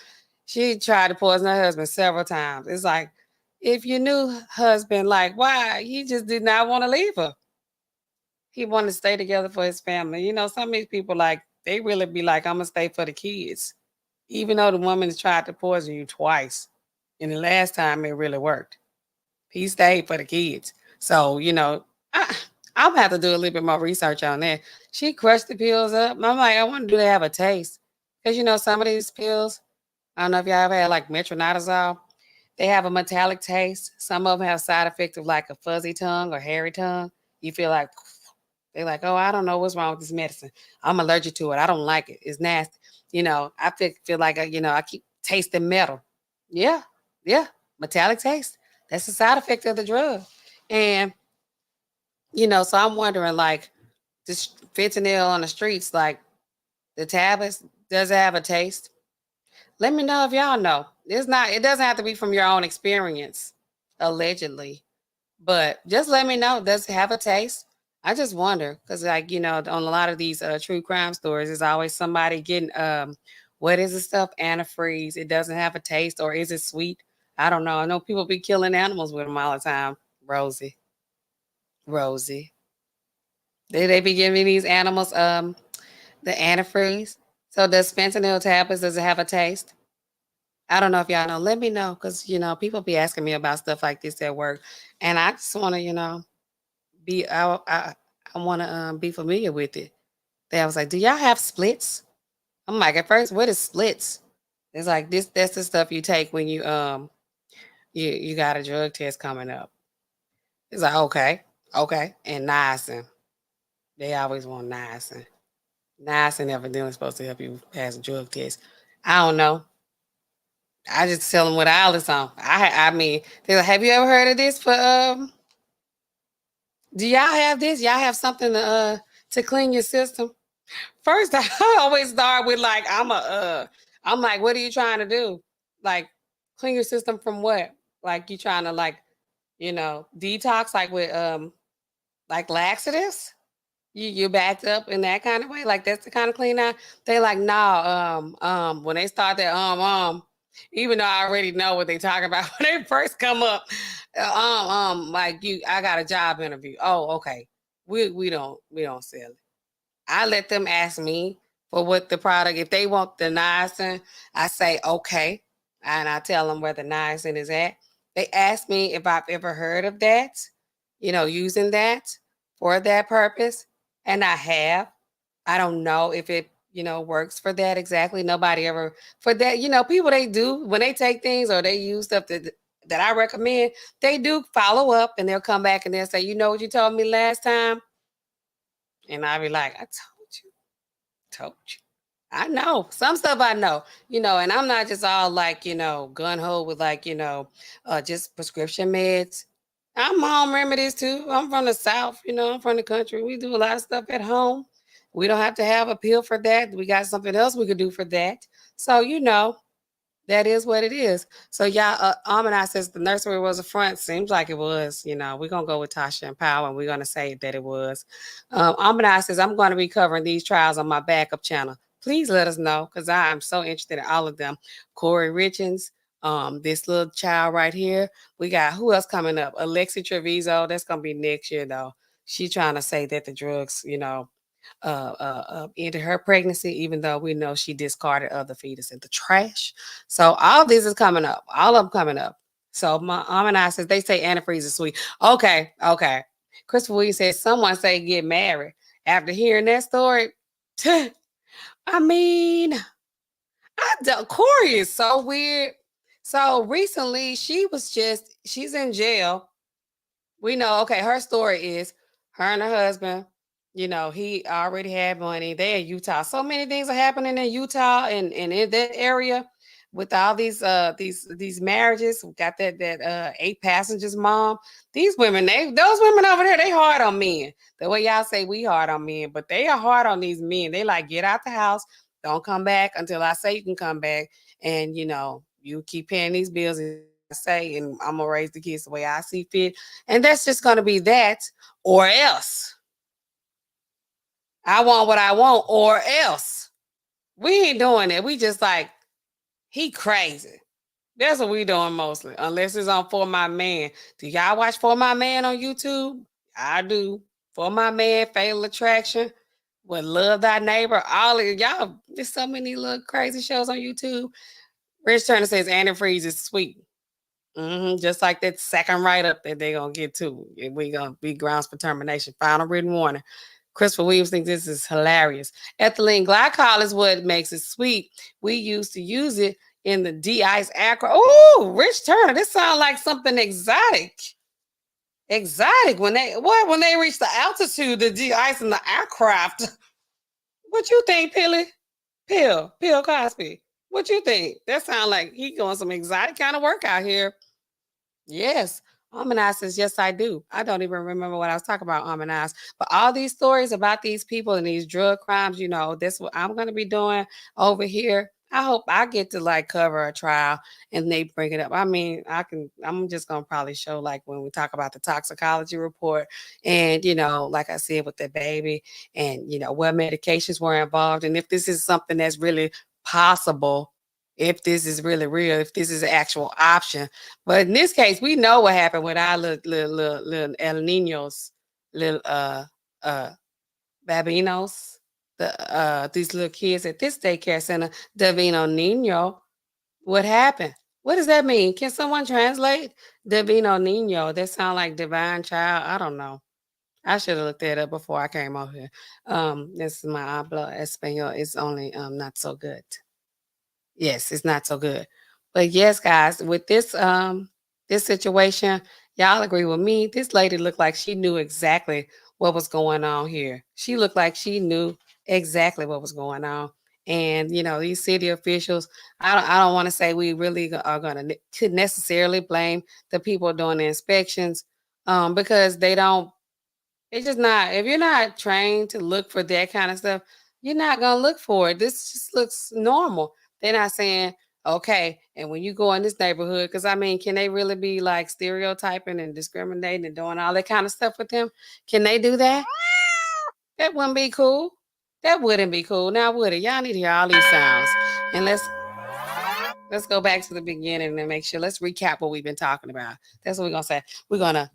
She tried to poison her husband several times. It's like, if you knew husband, like, why? He just did not want to leave her. He wanted to stay together for his family. Some of these people, like, they really be like, I'm going to stay for the kids. Even though the woman has tried to poison you twice. And the last time it really worked. He stayed for the kids. So, I'm going to have to do a little bit more research on that. She crushed the pills up. I'm like, I wonder, do they have a taste? Because, some of these pills, I don't know if y'all ever had like metronidazole. They have a metallic taste. Some of them have side effects of like a fuzzy tongue or hairy tongue. You feel like, they're like, oh, I don't know what's wrong with this medicine. I'm allergic to it. I don't like it. It's nasty. I feel like, I keep tasting metal. Yeah. Metallic taste. That's a side effect of the drug. And, so I'm wondering, like, this fentanyl on the streets, like the tablets, does it have a taste? Let me know if y'all know. It doesn't have to be from your own experience, allegedly. But just let me know. Does it have a taste? I just wonder because, like, on a lot of these true crime stories, there's always somebody getting what is the stuff? Antifreeze. It doesn't have a taste, or is it sweet? I don't know. I know people be killing animals with them all the time. Rosie, Rosie, they be giving these animals the antifreeze. So does fentanyl tablets, does it have a taste? I don't know if y'all know. Let me know because people be asking me about stuff like this at work, and I just want to be I want to be familiar with it. They was like, "Do y'all have splits?" I'm like, at first, what is splits? It's like this. That's the stuff you take when you got a drug test coming up. It's like, okay, okay, and niacin. They always want niacin. Niacin evidently supposed to help you pass a drug test. I don't know. I just tell them what aisle it's on. I mean, they're like, have you ever heard of this for do y'all have this? Y'all have something to clean your system? First, I always start with like, I'm like, what are you trying to do? Like, clean your system from what? Like, you trying to like, detox, like with like laxatives? You backed up in that kind of way? Like that's the kind of clean out? They like, nah, when they start that even though I already know what they talking about when they first come up, like I got a job interview. Oh, okay. We don't sell it. I let them ask me for what the product. If they want the niacin, I say okay, and I tell them where the niacin is at. They ask me if I've ever heard of that, using that for that purpose, and I have. I don't know if it works for that exactly. Nobody ever for that. People they do when they take things or they use stuff that I recommend. They do follow up and they'll come back and they'll say, you know what you told me last time, and I'll be like, I told you. I know some stuff I know, and I'm not just all like, gun ho with like, just prescription meds. I'm home remedies too. I'm from the South, I'm from the country. We do a lot of stuff at home. We don't have to have a pill for that. We got something else we could do for that. So, that is what it is. So, y'all, Almanac says the nursery was a front. Seems like it was. We're going to go with Tasha and Powell and we're going to say that it was. Almanac says, I'm going to be covering these trials on my backup channel. Please let us know because I'm so interested in all of them. Corey Richens, this little child right here. We got who else coming up? Alexi Treviso. That's going to be next year, though. She trying to say that the drugs, into her pregnancy, even though we know she discarded other fetus in the trash. So all this is coming up. All of them coming up. So my mom and I says they say antifreeze is sweet. Okay, okay. Christopher Williams says someone say get married. After hearing that story, I mean, Corey is so weird. So recently she's in jail. We know, okay, her story is her and her husband, he already had money. They in Utah. So many things are happening in Utah and in that area with all these marriages. We got that 8 passengers mom. These women, those women over there, they hard on men. The way y'all say we hard on men, but they are hard on these men. They like get out the house, don't come back until I say you can come back. And you keep paying these bills and I say, and I'm gonna raise the kids the way I see fit. And that's just gonna be that, or else. I want what I want, or else. We ain't doing it. We just like, he crazy. That's what we doing mostly, unless it's on For My Man. Do y'all watch For My Man on YouTube? I do. For My Man, Fatal Attraction, with Love Thy Neighbor, all of y'all. There's so many little crazy shows on YouTube. Rich Turner says antifreeze is sweet. Just like that second write up that they're gonna get to. We gonna be grounds for termination. Final written warning. Christopher Williams thinks this is hilarious. Ethylene glycol is what makes it sweet. We used to use it in the de-ice aircraft. Oh, Rich Turner, this sounds like something exotic. Exotic when they reach the altitude, the de-ice in the aircraft. What you think, Pill Cosby? What you think? That sounds like he going some exotic kind of work out here. Yes. Almanac says, yes, I do. I don't even remember what I was talking about, Almanac. But all these stories about these people and these drug crimes, that's what I'm going to be doing over here I hope I get to like cover a trial and they bring it up. I mean, I'm just gonna probably show like when we talk about the toxicology report and like I said with the baby and what medications were involved and if this is something that's really possible, if this is really real, if this is an actual option. But in this case, we know what happened with our little El Niños, little uh babinos, these little kids at this daycare center, Davino Nino. What happened? What does that mean? Can someone translate Divino Nino? That sound like divine child. I don't know. I should have looked that up before I came over here. This is my habla español. It's only not so good. Yes, it's not so good. But yes, guys, with this situation, y'all agree with me. This lady looked like she knew exactly what was going on here. She looked like she knew exactly what was going on. And these city officials, I don't want to say we really are gonna could necessarily blame the people doing the inspections, because it's just not, if you're not trained to look for that kind of stuff, you're not gonna look for it. This just looks normal. They're not saying, okay, and when you go in this neighborhood, because I mean, can they really be like stereotyping and discriminating and doing all that kind of stuff with them? Can they do that? That wouldn't be cool. That wouldn't be cool. Now would it? Y'all need to hear all these sounds. And let's go back to the beginning and make sure. Let's recap what we've been talking about. That's what we're gonna say. We're gonna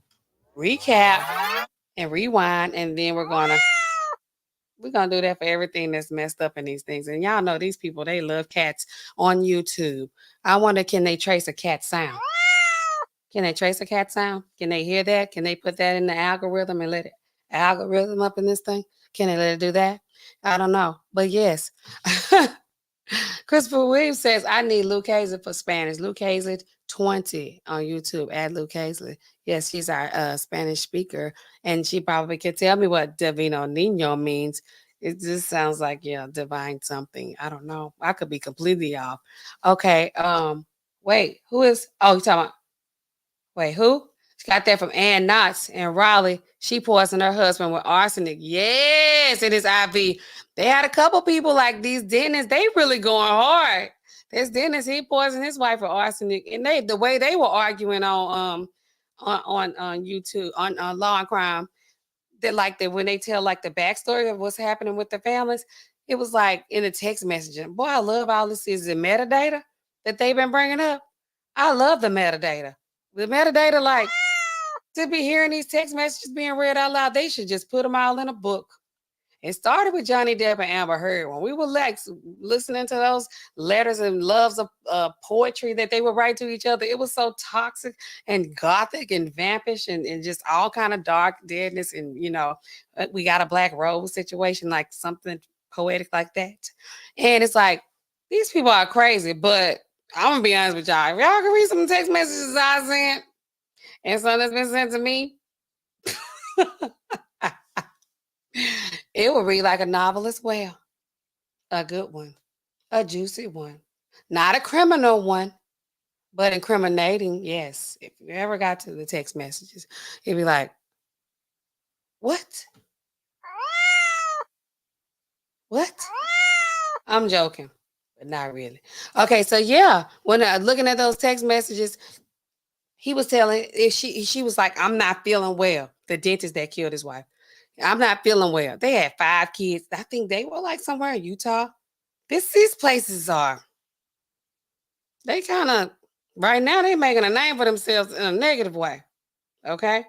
recap and rewind, and then we're gonna do that for everything that's messed up in these things. And y'all know these people, they love cats on YouTube. I wonder, can they trace a cat sound? Can they trace a cat sound? Can they hear that? Can they put that in the algorithm and let it algorithm up in this thing? Can they let it do that? I don't know. But yes. Christopher Williams says, I need Luke Hazlett for Spanish. Luke Hazlett 20 on YouTube. Add Luke Hazlett. Yes, she's our Spanish speaker. And she probably could tell me what Divino Nino means. It just sounds like, yeah, divine something. I don't know. I could be completely off. Okay. Wait, you're talking about, wait, who? She got that from Ann Knotts in Raleigh. She poisoned her husband with arsenic. Yes, it is IV. They had a couple people like these dentists. They really going hard. This dentist, he poisoned his wife with arsenic, and the way they were arguing on YouTube on Law and Crime, that like that when they tell like the backstory of what's happening with the families, it was like in the text messaging. Boy, I love all this is the metadata that they've been bringing up. I love the metadata. The metadata, like to be hearing these text messages being read out loud, they should just put them all in a book. It started with Johnny Depp and Amber Heard. When we were like listening to those letters and loves of poetry that they would write to each other, it was so toxic and gothic and vampish and just all kind of dark deadness. And, we got a Black Rose situation, like something poetic like that. And it's like, these people are crazy, but I'm going to be honest with y'all. If y'all can read some text messages I sent and something that's been sent to me, it would read like a novel as well. A good one, a juicy one, not a criminal one, but incriminating. Yes. If you ever got to the text messages, it'd be like, what? What? I'm joking, but not really. Okay, so yeah, when looking at those text messages, he was telling, she was like, I'm not feeling well. The dentist that killed his wife. I'm not feeling well. They had 5 kids. I think they were like somewhere in Utah. These places they kind of, right now, they making a name for themselves in a negative way. Okay.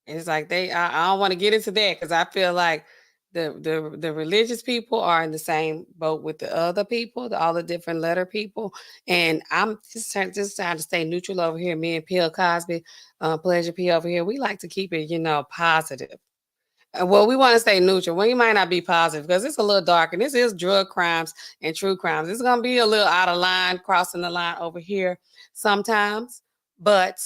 And it's like I don't want to get into that because I feel like the religious people are in the same boat with the other people, all the different letter people. And I'm just trying to stay neutral over here. Me and Bill Cosby, Pleasure P over here, we like to keep it, positive. Well, we want to stay neutral. Well, you might not be positive because it's a little dark, and this is drug crimes and true crimes. It's going to be a little out of line, crossing the line over here sometimes, but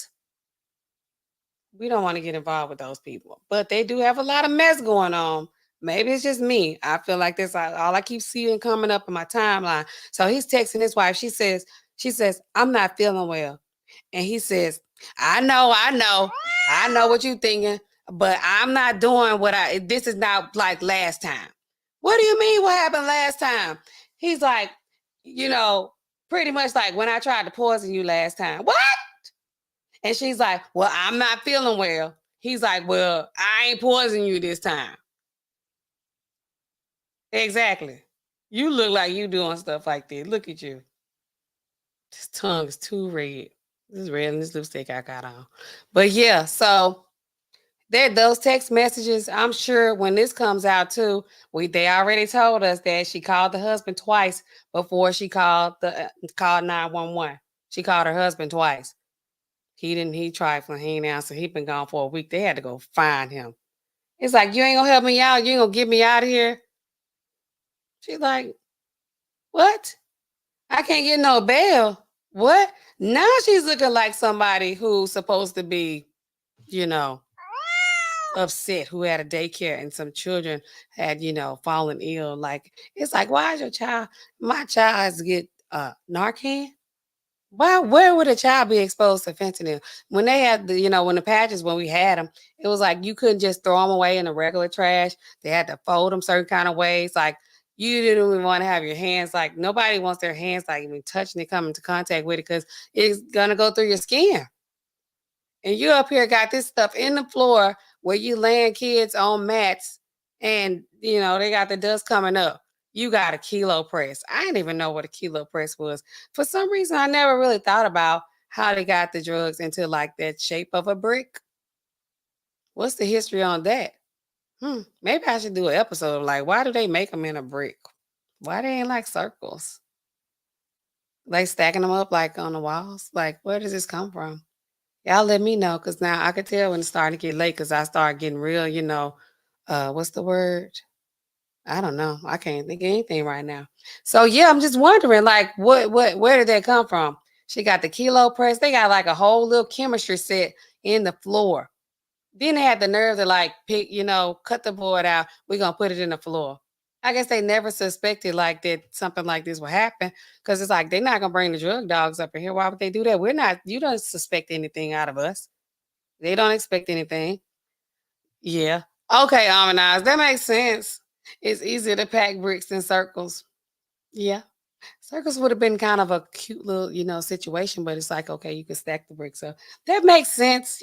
we don't want to get involved with those people. But they do have a lot of mess going on. Maybe it's just me. I feel like this all I keep seeing coming up in my timeline. So he's texting his wife. She says, I'm not feeling well. And he says, I know what you're thinking, but I'm not doing this is not like last time. What do you mean what happened last time? He's like, you know, pretty much like when I tried to poison you last time. What? And she's like, well, I'm not feeling well. He's like, well, I ain't poisoning you this time. Exactly. You look like you doing stuff like this. Look at you. This tongue is too red. This is red and this lipstick I got on. But yeah, so there those text messages, I'm sure when this comes out too, they already told us that she called the husband twice before she called 911. She called her husband twice. He tried for he ain't answer. He been gone for a week. They had to go find him. It's like, you ain't gonna help me out. You ain't gonna get me out of here. She's like, what? I can't get no bail. What? Now she's looking like somebody who's supposed to be, you know, upset, who had a daycare and some children had, fallen ill. Like, it's like, why is my child has to get Narcan? Why, where would a child be exposed to fentanyl? When they had when the patches, when we had them, it was like you couldn't just throw them away in the regular trash. They had to fold them certain kind of ways. Like, you didn't even want to have your hands, like nobody wants their hands like even touching it, coming into contact with it, because it's gonna go through your skin. And you up here got this stuff in the floor where you laying kids on mats, and they got the dust coming up. You got a kilo press. I didn't even know what a kilo press was. For some reason, I never really thought about how they got the drugs into like that shape of a brick. What's the history on that? Maybe I should do an episode of like, why do they make them in a brick? Why they ain't like circles? Like stacking them up like on the walls? Like, where does this come from? Y'all let me know, because now I could tell when it's starting to get late, because I start getting real, what's the word? I don't know. I can't think of anything right now. So yeah, I'm just wondering, like, where did that come from? She got the kilo press. They got like a whole little chemistry set in the floor. Then they had the nerve to like pick, cut the board out. We're gonna put it in the floor. I guess they never suspected like that something like this would happen, because it's like they're not gonna bring the drug dogs up in here. Why would they do that? We're not. You don't suspect anything out of us. They don't expect anything. Yeah. Okay, Amanize. That makes sense. It's easier to pack bricks in circles. Yeah. Circles would have been kind of a cute little, situation, but it's like, okay, you can stack the bricks up. That makes sense.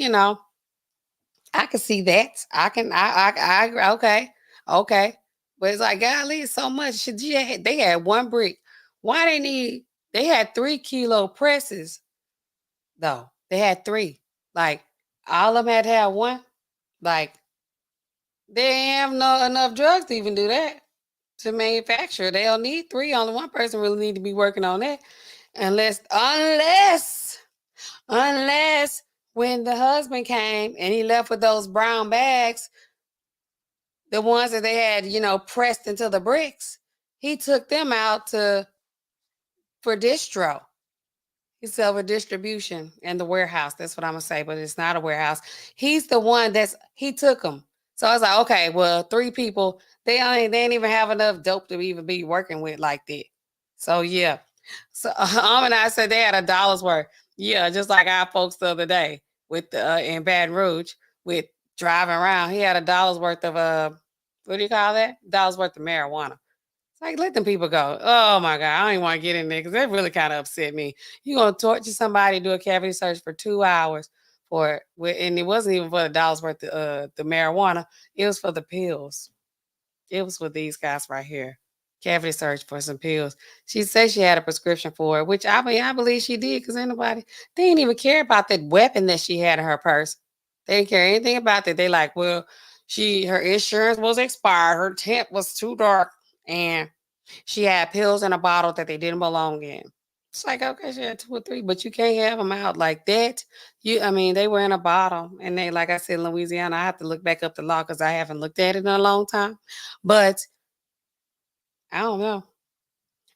I can see that. I agree. Okay. Okay. But it's like, golly, it's so much. They had one brick. Why they had 3 kilo presses, though. They had three. Like, all of them had to have one. Like, they ain't have enough drugs to even do that, to manufacture. They'll need three. Only one person really need to be working on that. Unless when the husband came and he left with those brown bags, the ones that they had, pressed into the bricks, he took them out for distro. He sell for distribution in the warehouse. That's what I'm gonna say, but it's not a warehouse. He's the one he took them. So I was like, okay, well, 3 people, they ain't even have enough dope to even be working with like that. So yeah. So and I said they had $1 worth. Yeah, just like our folks the other day with in Baton Rouge with driving around. He had $1 worth of what do you call that? $1 worth of marijuana. It's like, let them people go. Oh my God, I don't even want to get in there because that really kind of upset me. You gonna torture somebody, do a cavity search for 2 hours and it wasn't even for $1 worth of the marijuana. It was for the pills. It was for these guys right here. Cavity search for some pills. She said she had a prescription for it, which I mean I believe she did, because they didn't even care about that weapon that she had in her purse. They didn't care anything about that. They like, well, her insurance was expired, her tent was too dark, and she had pills in a bottle that they didn't belong in. It's like, okay, she had 2 or 3, but you can't have them out like that. I mean, they were in a bottle, and they, like I said, in Louisiana, I have to look back up the law because I haven't looked at it in a long time. But I don't know.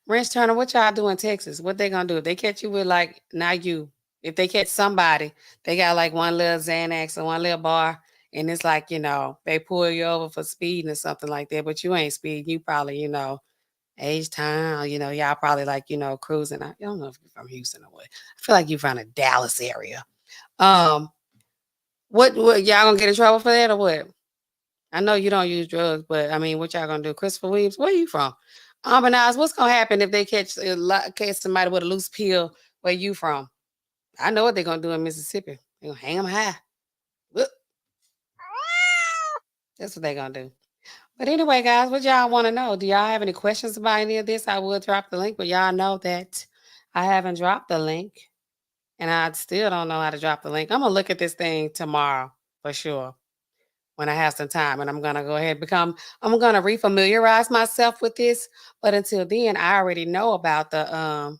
Ranch Turner, what y'all do in Texas? What they gonna do if they catch you with like not you? If they catch somebody, they got like one little Xanax or one little bar, and it's like they pull you over for speeding or something like that. But you ain't speeding. You probably Age time, y'all probably like, cruising. I don't know if you're from Houston or what. I feel like you're from the Dallas area. Um, what y'all gonna get in trouble for that or what? I know you don't use drugs, but I mean, what y'all gonna do? Christopher Williams, where you from? Ambanaz, what's gonna happen if they catch somebody with a loose pill where you from? I know what they're gonna do in Mississippi. They're gonna hang them high. Whoop. That's what they're gonna do. But anyway, guys, what y'all want to know? Do y'all have any questions about any of this? I will drop the link, but y'all know that I haven't dropped the link, and I still don't know how to drop the link. I'm gonna look at this thing tomorrow for sure when I have some time, and I'm gonna go ahead and I'm gonna refamiliarize myself with this. But until then, I already know about the.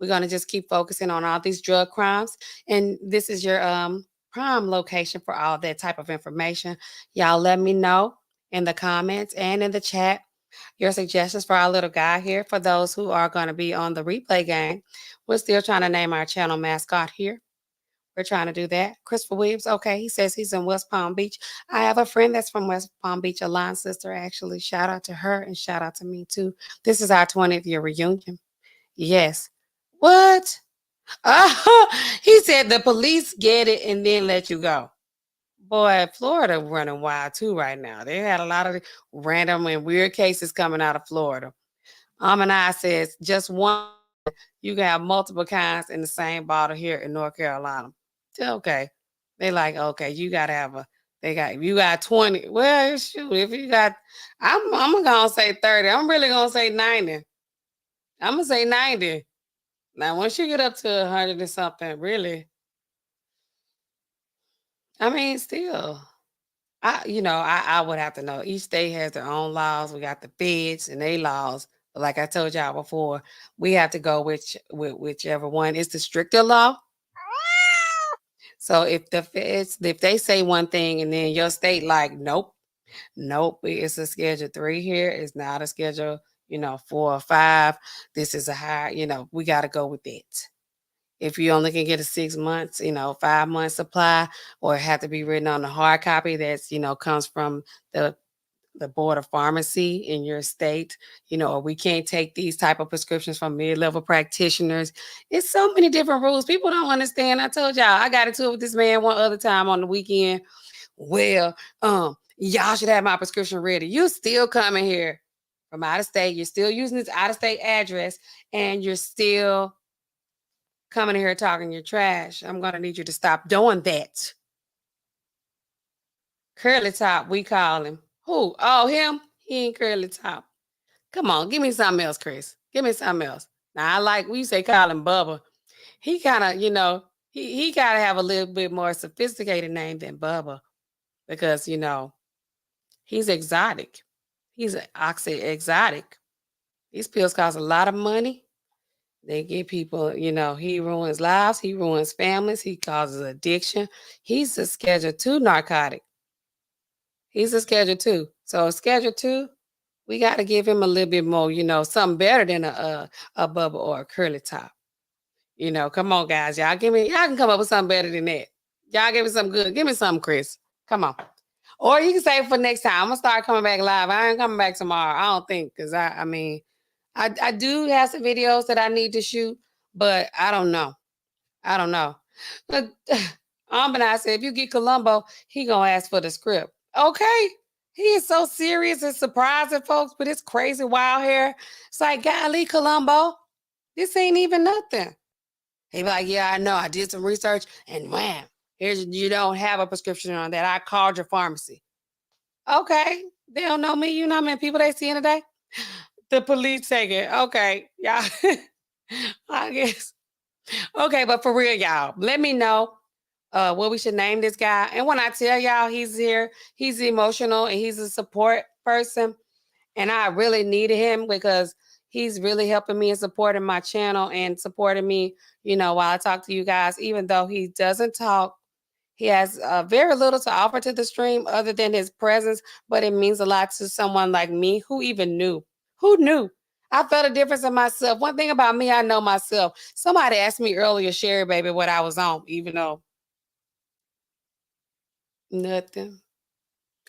We're gonna just keep focusing on all these drug crimes, and this is your prime location for all that type of information. Y'all let me know in the comments and in the chat your suggestions for our little guy here. For those who are going to be on the replay game, we're still trying to name our channel mascot here. We're trying to do that. Christopher Williams, okay, he says he's in West Palm Beach. I have a friend that's from West Palm Beach, a line sister, actually. Shout out to her and shout out to me, too. This is our 20th year reunion. Yes. What? He said the police get it and then let you go. Boy, Florida running wild, too, right now. They had a lot of random and weird cases coming out of Florida. Amani says just one. You can have multiple kinds in the same bottle here in North Carolina. Okay. They like, okay, you gotta have you got 20. Well, shoot, if you got I'm gonna say 30. I'm really gonna say 90. I'm gonna say 90. Now once you get up to 100 and something, really, I mean, still. I would have to know. Each state has their own laws. We got the feds and they laws. But like I told y'all before, we have to go with whichever one is the stricter law. So if the feds, if they say one thing and then your state like, nope, it's a schedule 3 here. It's not a schedule, 4 or 5. This is a high, we got to go with it. If you only can get a 6 months, 5 month supply, or it have to be written on the hard copy that's, comes from the board of pharmacy in your state, or we can't take these type of prescriptions from mid-level practitioners. It's so many different rules. People don't understand. I told y'all, I got into it with this man one other time on the weekend. Well, y'all should have my prescription ready. You still coming here from out of state. You're still using this out of state address, and you're still coming here talking your trash. I'm going to need you to stop doing that. Curly Top, we call him. Who? Oh, him? He ain't Curly Top. Come on, give me something else, Chris. Give me something else. Now, I like, we say call him Bubba. He kind of, he got to have a little bit more sophisticated name than Bubba because, he's exotic. He's exotic. These pills cost a lot of money. They get people, he ruins lives, he ruins families, he causes addiction. He's a Schedule 2 narcotic. He's a Schedule 2. So Schedule 2, we got to give him a little bit more, something better than a Bubba or a Curly Top. Come on, guys. Y'all can come up with something better than that. Y'all give me something good. Give me something, Chris. Come on. Or you can save it for next time. I'm going to start coming back live. I ain't coming back tomorrow. I don't think, because I do have some videos that I need to shoot, but I don't know. But I said, if you get Columbo, he going to ask for the script. Okay. He is so serious and surprising folks with his crazy wild hair. It's like, golly, Columbo, this ain't even nothing. He be like, yeah, I know. I did some research and wham, you don't have a prescription on that. I called your pharmacy. Okay. They don't know me. You know how many people they see in a day? The police take it. Okay. Yeah. I guess. Okay, but for real, y'all, let me know what we should name this guy. And when I tell y'all he's here, he's emotional and he's a support person. And I really needed him because he's really helping me and supporting my channel and supporting me, while I talk to you guys. Even though he doesn't talk, he has very little to offer to the stream other than his presence, but it means a lot to someone like me who even knew. Who knew? I felt a difference in myself. One thing about me, I know myself. Somebody asked me earlier, Sherry, baby, what I was on, even though nothing.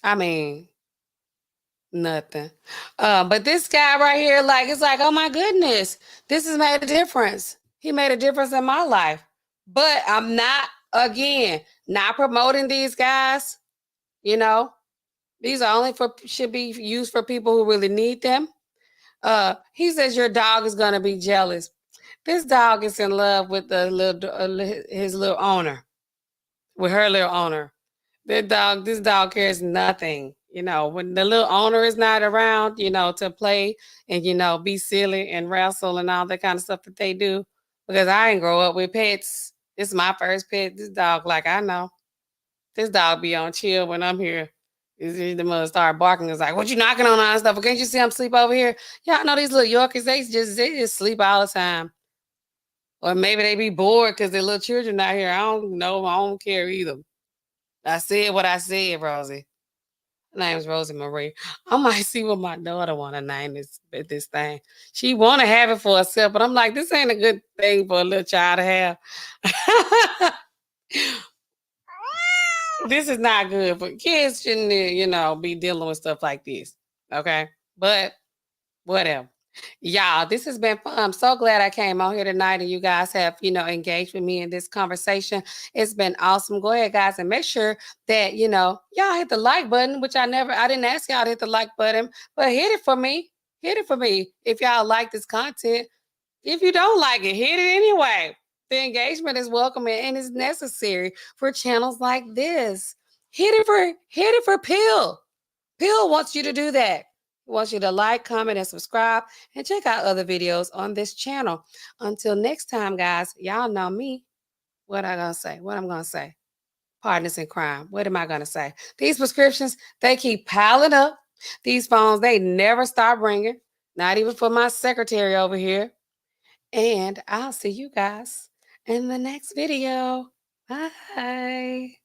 I mean, nothing. But this guy right here, it's like, oh my goodness, this has made a difference. He made a difference in my life. But I'm not, again, not promoting these guys. These are only should be used for people who really need them. He says your dog is gonna be jealous. This dog is in love with his little owner, with her little owner. This dog cares nothing. When the little owner is not around, to play and be silly and wrestle and all that kind of stuff that they do. Because I didn't grow up with pets. This is my first pet. This dog, like I know, this dog be on chill when I'm here. The mother start barking. It's like, what you knocking on and stuff? Can't you see I'm sleep over here? Y'all know these little Yorkies. They just sleep all the time. Or maybe they be bored because their little children out here. I don't know. I don't care either. I said what I said, Rosie. Her name's Rosie Marie. I might see what my daughter want to name this thing. She want to have it for herself, but I'm like, this ain't a good thing for a little child to have. This is not good for kids. Shouldn't be dealing with stuff like this. Okay, but whatever. Y'all, this has been fun. I'm so glad I came on here tonight and you guys have, engaged with me in this conversation. It's been awesome. Go ahead, guys, and make sure that, y'all hit the like button, which I didn't ask y'all to hit the like button, but hit it for me. Hit it for me if y'all like this content. If you don't like it, hit it anyway. The engagement is welcome and is necessary for channels like this. Hit it for Pill. Pill wants you to do that. He wants you to like, comment, and subscribe, and check out other videos on this channel. Until next time, guys, y'all know me. What I'm gonna say? Partners in crime. What am I gonna say? These prescriptions, they keep piling up. These phones, they never stop ringing. Not even for my secretary over here. And I'll see you guys in the next video. Bye.